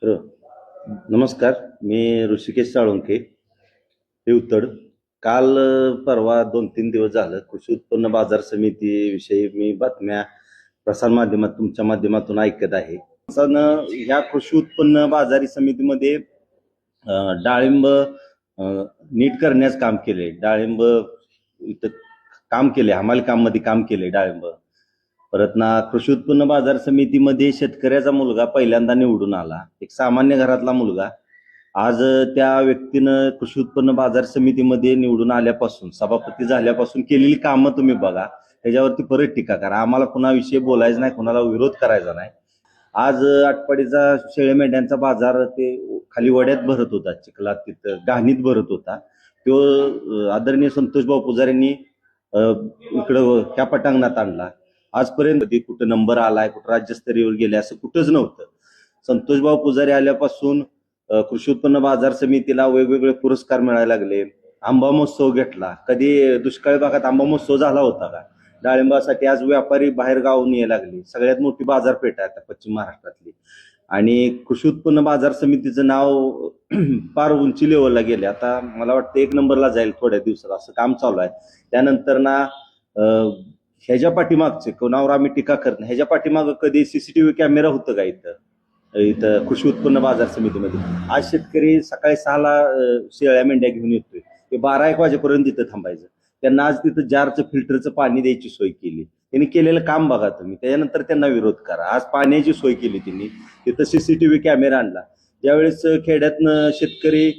तर नमस्कार. मी ऋषिकेश साळुंखे, हे उत्तड. काल परवा 2-3 दिवस झालं कृषी उत्पन्न बाजार समिती विषयी मी बातम्या प्रसार माध्यमात तुमच्या माध्यमातून ऐकत आहे. ह्या कृषी उत्पन्न बाजारी समितीमध्ये डाळिंब नीट करण्यास काम केले. डाळिंब इथं काम केले, हमाल काम मध्ये काम केले डाळिंब. परत ना कृषी उत्पन्न बाजार समितीमध्ये शेतकऱ्याचा मुलगा पहिल्यांदा निवडून आला, एक सामान्य घरातला मुलगा. आज त्या व्यक्तीनं कृषी उत्पन्न बाजार समितीमध्ये निवडून आल्यापासून, सभापती झाल्यापासून केलेली कामं तुम्ही बघा, त्याच्यावरती परत टीका करा. आम्हाला कुणाविषयी बोलायचं नाही, कुणाला विरोध करायचा नाही. आज आटपाडीचा शेळ्या मेंढ्यांचा बाजार ते खाली वड्यात भरत होता, चिखलात तिथं गाणीत भरत होता. तो आदरणीय संतोष भाऊ पुजाऱ्यांनी इकडं त्या पटांगणात आणला. आजपर्यंत कुठं नंबर आलाय, कुठं राज्यस्तरीयवर गेले असं कुठंच नव्हतं. संतोषभाऊ पुजारी आल्यापासून कृषी उत्पन्न बाजार समितीला वेगवेगळे पुरस्कार मिळायला लागले. आंबा महोत्सव घेतला. कधी दुष्काळी भागात आंबा महोत्सव झाला होता का? डाळिंबासाठी आज व्यापारी बाहेर गावून यायला लागले. सगळ्यात मोठी बाजारपेठ आहे आता पश्चिम महाराष्ट्रातली. आणि कृषी उत्पन्न बाजार समितीचं नाव फार उंची लेवलला गेले. आता मला वाटतं 1 नंबरला जाईल थोड्या दिवसात, असं काम चालू आहे. त्यानंतर ना ह्याच्या पाठीमागचे कोणावर आम्ही टीका करत नाही. ह्याच्या पाठीमागं कधी सीसीटीव्ही कॅमेरा होतं का इथं कृषी उत्पन्न बाजार समितीमध्ये? आज शेतकरी सकाळी 6ला शेळ्या मेंढ्या घेऊन येतोय, ते 12-1 वाजेपर्यंत तिथं थांबायचं. त्यांना आज तिथं जारचं फिल्टरचं पाणी द्यायची सोय केली. त्यांनी केलेलं काम बघा तुम्ही, त्याच्यानंतर त्यांना विरोध करा. आज पाण्याची सोय केली त्यांनी, तिथं सीसीटीव्ही कॅमेरा आणला. ज्यावेळेस खेड्यातनं शेतकरी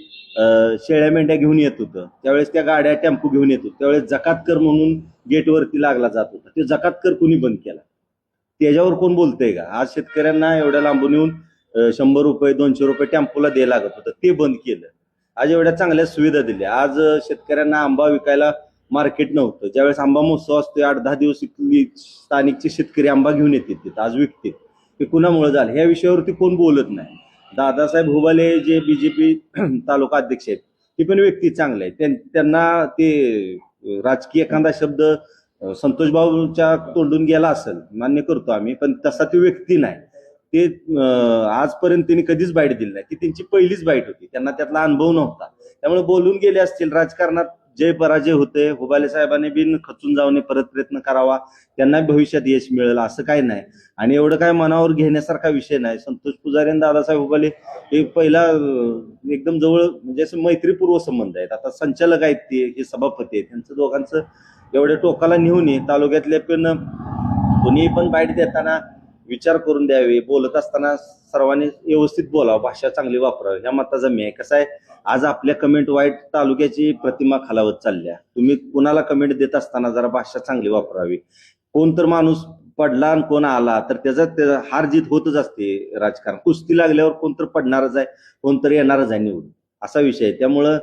शेळ्या मेंढ्या घेऊन येत होतं, त्यावेळेस त्या गाड्या टेम्पो घेऊन येत होत्या, त्यावेळेस जकात कर म्हणून गेटवरती लागला जात होता. ते जकात कर कुणी बंद केला? त्याच्यावर कोण बोलतंय का? आज शेतकऱ्यांना एवढ्या लांबून येऊन 100 रुपये 200 रुपये टेम्पोला द्यायला लागत होतं, ते बंद केलं. आज एवढ्या चांगल्या सुविधा दिल्या. आज शेतकऱ्यांना आंबा विकायला मार्केट नव्हतं. ज्यावेळेस आंबा महोत्सव असतो 8-10 दिवस स्थानिकचे शेतकरी आंबा घेऊन येतात, आज विकते. हे कुणामुळे झालं ह्या विषयावरती कोण बोलत नाही. दादासाहेब हुबाले जे बीजेपी तालुका अध्यक्ष आहेत, ती पण व्यक्ती चांगले आहेत. त्यांना ते राजकीय एखादा शब्द संतोषबाबूच्या तोंडून गेला असेल, मान्य करतो आम्ही, पण तसा ती व्यक्ती नाही. ते आजपर्यंत त्यांनी कधीच बाईट दिली नाही. ती त्यांची पहिलीच बाईट होती, त्यांना त्यातला अनुभव नव्हता. त्यामुळे बोलून गेले असतील. राजकारणात जय पराजय होते. हुबाले साहेबांनी बिन खचून जाऊन परत प्रयत्न करावा, त्यांना भविष्यात यश मिळेल असं काही नाही. आणि एवढं काय मनावर घेण्यासारखा विषय नाही. संतोष पुजारी आणि दादासाहेब हुबाले हे पहिला एकदम जवळ, म्हणजे असं मैत्रीपूर्व संबंध आहेत. आता संचालक आहेत ते, हे सभापती आहेत, त्यांचं दोघांचं एवढ्या टोकाला नेऊन तालुक्यातले पण कोणी पण बाईट देताना विचार करून द्यावे. बोलत असताना सर्वांनी व्यवस्थित बोलावं, भाषा चांगली वापरावी, ह्या मताचा मी आहे. कसं आहे, आज आपल्या कमेंट वाईट तालुक्याची प्रतिमा खालावत चालल्या. तुम्ही कुणाला कमेंट देत असताना जरा भाषा चांगली वापरावी. कोण तर माणूस पडला आणि कोण आला तर त्याचा हार जीत होतच असते. राजकारण कुस्ती लागल्यावर कोणतर पडणारच आहे, कोणतरी येणारच आहे निवडून, असा विषय आहे. त्यामुळं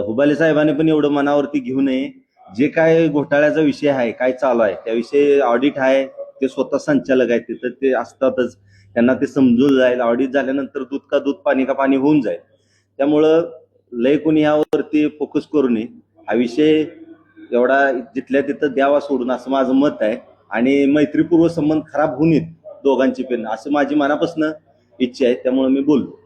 हुबाले साहेबांनी पण एवढं मनावरती घेऊ नये. जे काय घोटाळ्याचा विषय आहे, काय चालू आहे त्याविषयी ऑडिट आहे, ते स्वतः संचालक आहेत तिथं, ते असतातच, त्यांना ते समजून जाईल. ऑडिट झाल्यानंतर दूध का दूध पाणी का पाणी होऊन जाईल. त्यामुळं लय कोणी यावरती फोकस करू नये. हा विषय एवढा जिथल्या तिथं द्यावा सोडून, असं माझं मत आहे. आणि मैत्रीपूर्व संबंध खराब होऊ नयेत दोघांची पण, असं माझी मनापासून इच्छा आहे. त्यामुळे मी बोललो.